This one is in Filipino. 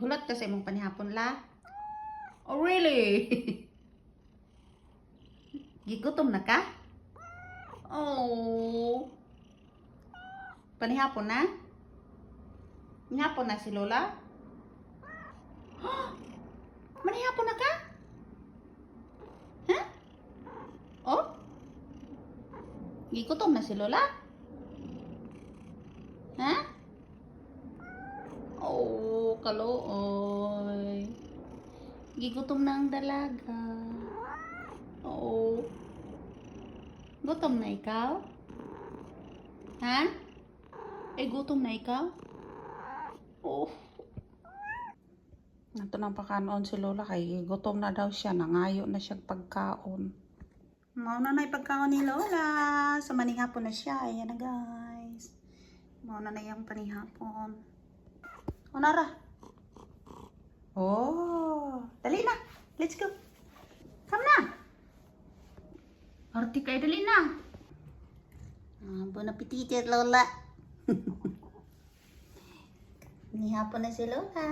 Hulot ka sa imong panihapon la. Oh, really? Gigutom na ka? Oh. Panihapon na? Panihapon na si Lola? Manihapon na ka? Ha? Oh? Gigutom na si Lola? Ha? Oh, kalooy. Gigutom na ang dalaga. Oo. Gutom na ikaw? Ha? Gutom na ikaw? Oh. Nato nang pakanoon si Lola kay gutom na daw siya. Nangayo na siya pagkaon. Mauna na pagkaon ni Lola. Sa manihapon na siya. Ayan na guys. Mauna na yung panihapon. Onara. Oh. Dali na. Let's go. Come na. Arti kayo, dali na. Bon appetit, Lola. Nihapon na si Lola.